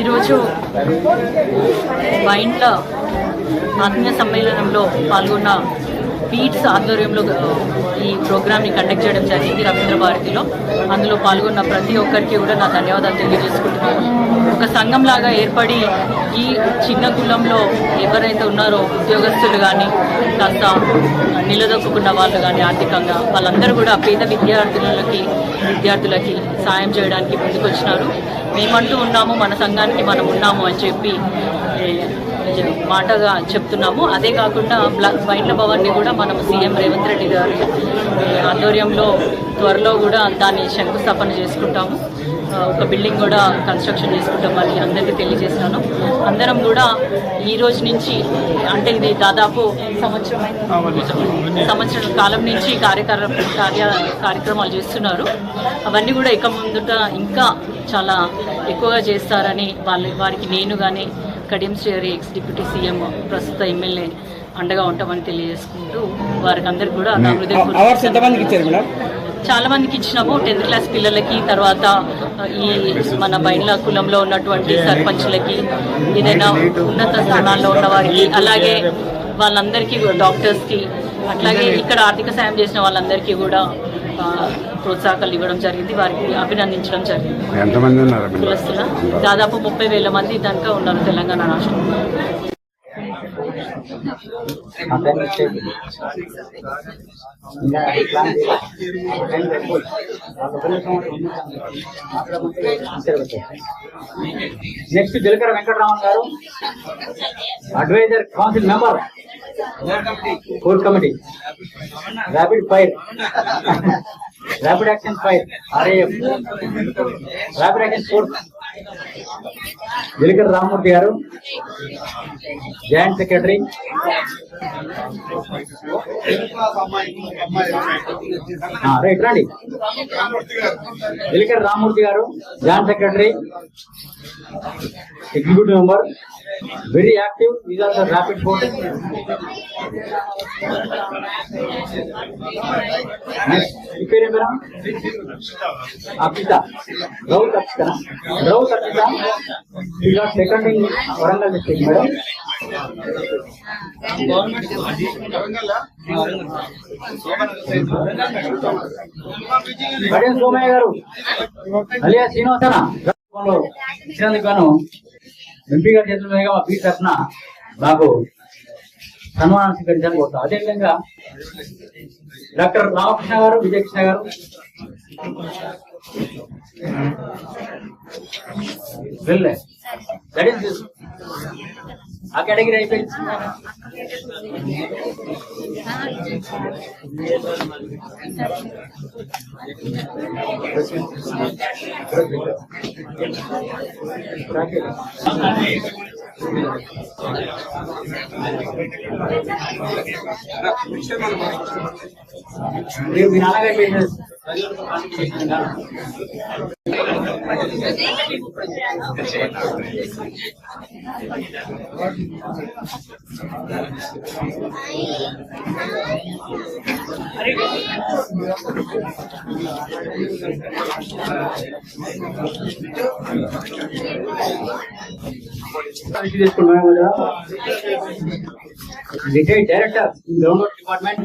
ఈరోజు వైండ్ల ఆత్మీయ సమ్మేళనంలో పాల్గొన్న పీట్స్ ఆధ్వర్యంలో ఈ ప్రోగ్రామ్ని కండక్ట్ చేయడం జరిగింది రవీంద్ర భారతిలో. అందులో పాల్గొన్న ప్రతి ఒక్కరికి కూడా నా ధన్యవాదాలు తెలియజేసుకుంటున్నాను. ఒక సంఘంలాగా ఏర్పడి ఈ చిన్న కులంలో ఎవరైతే ఉన్నారో ఉద్యోగస్తులు కానీ, కాస్త నిలదొక్కున్న వాళ్ళు కానీ ఆర్థికంగా, వాళ్ళందరూ కూడా పేద విద్యార్థులకి సాయం చేయడానికి ముందుకొచ్చినారు. మేమంటూ ఉన్నాము, మన సంఘానికి మనం ఉన్నాము అని చెప్పి మాటగా చెప్తున్నాము. అదే కాకుండా వైండ్ల భవన్ని కూడా మనం సీఎం రేవంత్ రెడ్డి గారి ఆధ్వర్యంలో త్వరలో కూడా దాన్ని శంకుస్థాపన చేసుకుంటాము. ఒక బిల్డింగ్ కూడా కన్స్ట్రక్షన్ చేసుకుంటామని అందరికీ తెలియజేస్తున్నాను. అందరం కూడా ఈ రోజు నుంచి, అంటే ఇది దాదాపు సంవత్సరం కాలం నుంచి కార్యక్రమాలు చేస్తున్నారు. అవన్నీ కూడా ఇక ముందుట ఇంకా చాలా ఎక్కువగా చేస్తారని వారికి నేను కానీ Kadiyam Shri ex deputy CM ప్రస్తుత ఎమ్మెల్యే అండగా ఉంటామని తెలియజేసుకుంటూ వారికి అందరికి కూడా నా హృదయపూర్వక చాలా మందికి ఇచ్చినాము. 10th క్లాస్ పిల్లలకి, తర్వాత ఈ మన బైండ్ల కులంలో ఉన్నటువంటి సర్పంచ్లకి, ఏదైనా ఉన్నత స్థానాల్లో ఉన్న వారికి, అలాగే వాళ్ళందరికీ డాక్టర్స్కి, అట్లాగే ఇక్కడ ఆర్థిక సాయం చేసిన వాళ్ళందరికీ కూడా ప్రోత్సాహకాలు ఇవ్వడం జరిగింది. వారికి అభినందించడం జరిగింది. కులస్తుల దాదాపు 30,000 మంది దాకా ఉన్నారు తెలంగాణ రాష్ట్రంలో. నెక్స్ట్ జలకర వెంకటరామన్ గారు, advisor council member, core committee, rapid fire, rapid action fire, RAF, rapid action force, Jalakara Rammurthy గారు, జాయింట్ సెక్రటరీ, రైట్ రండి, జలకర రామ్మూర్తి గారు, joint secretary, executive member, very active, is also rapid force. పేరు ఏం పేరు? Arpita, Rout Arpita, Rout Arpita, second in Warangal district madam. Gadiyam Somaiah గారు alias శ్రీనివాసన ఇచ్చినందుకు గాను MP గారి చేతుల మీదుగా మా పీఠ తరఫున నాకు సన్మానం స్వీకరించాలని కోరుతాం. అదేవిధంగా డాక్టర్ రామకృష్ణ గారు, విజయకృష్ణ గారు, వెళ్ళే ఆ కేటగిరీ అయిపోయింది. మీరు మీ నాన్నగారు retired director ground water department,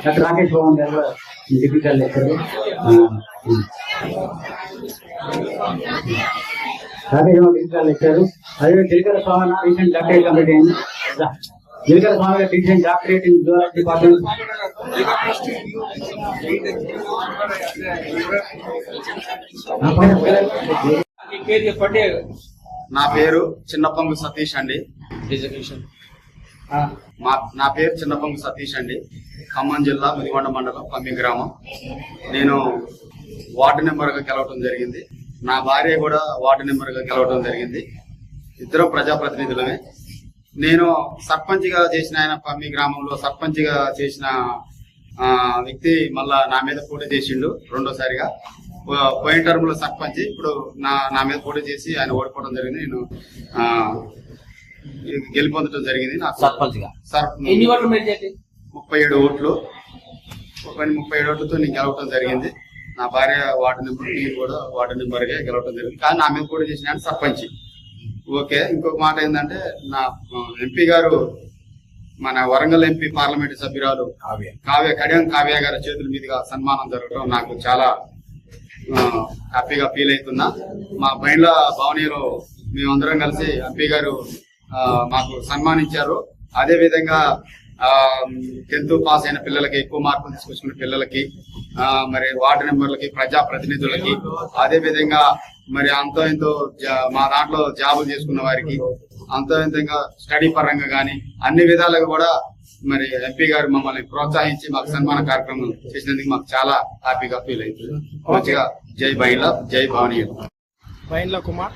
doctor Rakesh Bhavan గారు డిఫికల్ లెక్చర్, రాకేష్ భవన్ డిఫికల్ లెక్చర్. అదే జిలకర స్వామి రీసెంట్ డాక్టరేట్ కంప్లీట్ అయింది. జిలకర స్వామి గారు recent doctorate in zoology department. నా పేరు చిన్నపంగు సతీష్ అండి. నా పేరు చిన్నపంగు సతీష్ అండి. ఖమ్మం జిల్లా ముదిగొండ మండలం పమ్మి గ్రామం. నేను వార్డు నెంబర్గా గెలవటం జరిగింది. నా భార్య కూడా వార్డు నెంబర్గా గెలవటం జరిగింది. ఇద్దరు ప్రజాప్రతినిధులమే. నేను సర్పంచ్గా చేసిన ఆయన పమ్మి గ్రామంలో సర్పంచ్గా చేసిన వ్యక్తి మళ్ళా నా మీద పోటీ చేసిండు రెండోసారిగా. పోయిన టర్మ్ లో సర్పంచ్, ఇప్పుడు నా మీద పోటీ చేసి ఆయన ఓడిపోవడం జరిగింది. నేను గెలుపొందడం జరిగింది. నాకు సర్పంచ్ గా ఎన్ని ఓట్లు మీరు చేసి 37 ఓట్లు 37 ఓట్లతో నేను గెలవడం జరిగింది. నా భార్య వార్డు నెంబర్, నేను కూడా వార్డు నెంబర్ గా గెలవడం జరిగింది. కానీ నా మీద పోటీ చేసిన సర్పంచ్. ఓకే, ఇంకొక మాట ఏంటంటే నా ఎంపీ గారు, మన వరంగల్ ఎంపీ పార్లమెంటు సభ్యురాలు కడియం కావ్య గారి చేతుల మీదుగా సన్మానం జరగడం నాకు చాలా హ్యాపీగా ఫీల్ అవుతున్నా. మా బండ్ల భవనీలో మేమందరం కలిసి ఎంపీ గారు మాకు సన్మానించారు. అదే విధంగా 10th పాస్ అయిన పిల్లలకి, ఎక్కువ మార్కులు తీసుకొచ్చుకున్న పిల్లలకి, మరి వార్డు మెంబర్లకి, ప్రజాప్రతినిధులకి, అదే విధంగా మరి అంతో ఎంతో మా దాంట్లో జాబులు చేసుకున్న వారికి, అంతో ఎంతో స్టడీ పరంగా గానీ అన్ని విధాలుగా కూడా మరి ఎంపీ గారు మమ్మల్ని ప్రోత్సహించి మాకు సన్మాన కార్యక్రమం చేసినందుకు మాకు చాలా హ్యాపీగా ఫీల్ అవుతుంది. మంచిగా జై బైండ్ల, జై భవనీయులు. బైండ్ల కుమార్,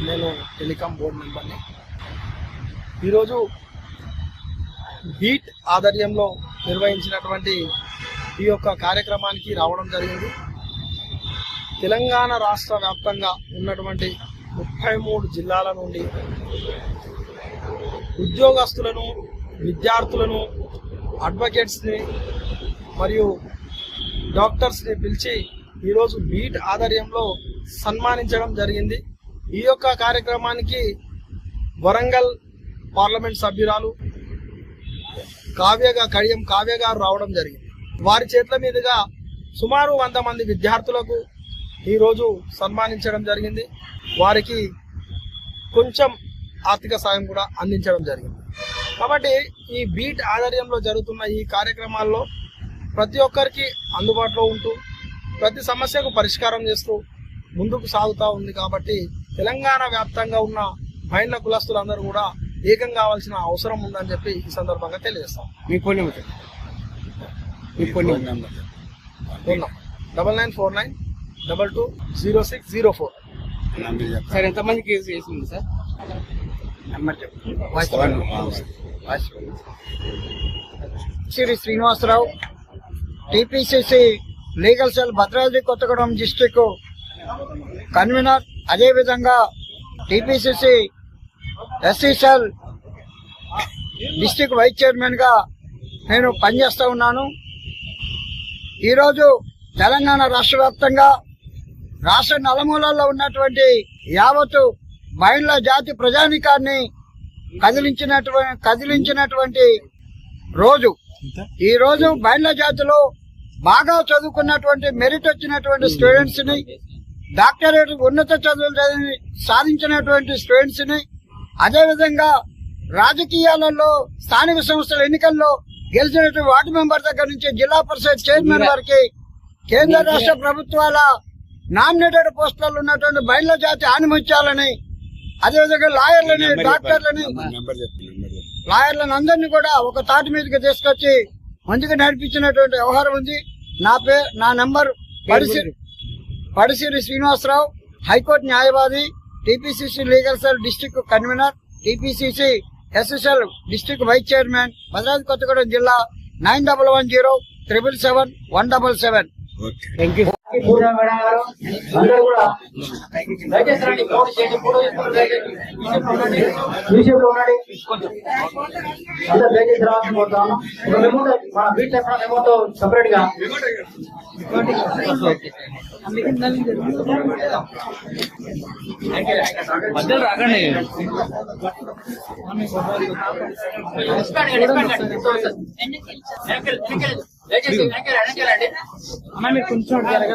నేను టెలికాం బోర్డు మెంబర్ని. ఈరోజు బీట్ ఆధ్వర్యంలో నిర్వహించినటువంటి ఈ యొక్క కార్యక్రమానికి రావడం జరిగింది. తెలంగాణ రాష్ట్ర వ్యాప్తంగా ఉన్నటువంటి 33 జిల్లాల నుండి ఉద్యోగస్తులను, విద్యార్థులను, అడ్వకేట్స్ని మరియు డాక్టర్స్ని పిలిచి ఈరోజు బీట్ ఆధ్వర్యంలో సన్మానించడం జరిగింది. ఈ యొక్క కార్యక్రమానికి వరంగల్ పార్లమెంట్ సభ్యురాలు కడియం కావ్య గారు రావడం జరిగింది. వారి చేతుల మీదుగా సుమారు 100 మంది విద్యార్థులకు ఈరోజు సన్మానించడం జరిగింది. వారికి కొంచెం ఆర్థిక సాయం కూడా అందించడం జరిగింది. కాబట్టి ఈ బీట్ ఆధ్వర్యంలో జరుగుతున్న ఈ కార్యక్రమాల్లో ప్రతి ఒక్కరికి అందుబాటులో ఉంటూ ప్రతి సమస్యకు పరిష్కారం చేస్తూ ముందుకు సాగుతూ ఉంది. కాబట్టి తెలంగాణ వ్యాప్తంగా ఉన్న బైండ్ల కులస్తులందరూ కూడా ఏకం కావాల్సిన అవసరం ఉందని చెప్పి ఈ సందర్భంగా తెలియజేస్తాం. మీ ఫోన్ నెంబర్ 9949220604. సార్ ఎంతమంది కేసు చేసింది sir? Shri Srinivasa Rao, TPCC legal cell Bhadradri Kothagudem district convener, అదేవిధంగా TPCC SC cell district vice chairman గా నేను పనిచేస్తూ ఉన్నాను. ఈరోజు తెలంగాణ రాష్ట్ర వ్యాప్తంగా రాష్ట్ర నలుమూలల్లో యావత్తు బైండ్ల జాతి ప్రజానికాన్ని కదిలించినటువంటి రోజు. ఈ రోజు బైండ్ల జాతిలో బాగా చదువుకున్నటువంటి మెరిట్ వచ్చినటువంటి స్టూడెంట్స్ ని, డాక్టరేట్ ఉన్నత చదువులు సాధించినటువంటి స్టూడెంట్స్ ని, అదేవిధంగా రాజకీయాలలో స్థానిక సంస్థల ఎన్నికల్లో గెలిచినటువంటి వార్డు మెంబర్ దగ్గర నుంచి జిల్లా పరిషత్ చైర్మన్ వారికి కేంద్ర రాష్ట్ర ప్రభుత్వాల నామినేటెడ్ పోస్టులలో ఉన్నటువంటి బైండ్ల జాతి ఆనిముత్యాలని, అదేవిధంగా లాయర్లని, డాక్టర్లని, లాయర్లను అందరినీ కూడా ఒక తాటి మీదకి తీసుకొచ్చి ముందుకు నడిపించినటువంటి వ్యవహారం ఉంది. నా నంబర్ పడిసిరి శ్రీనివాసరావు, హైకోర్టు న్యాయవాది, TPCC legal cell district convener, TPCC SSL district vice chairman, Bhadradri Kothagudem జిల్లా. 9107777177. పూజా మేడం గారు అందరూ కూడా దయచేసి రండి, ఫోటో చేయండి. ఫోటో చేసుకుని దయచేసి మ్యూజియం లో ఉన్నాడు కొంచెం అందరూ దయచేసి రావాలని కోరుతాను. ఒక మెమోటో మన బీట్ తరఫున మెమోటో సపరేట్ గా మధ్యలో రాకండి. అన్న మీరు కొంచెం బ్యాక్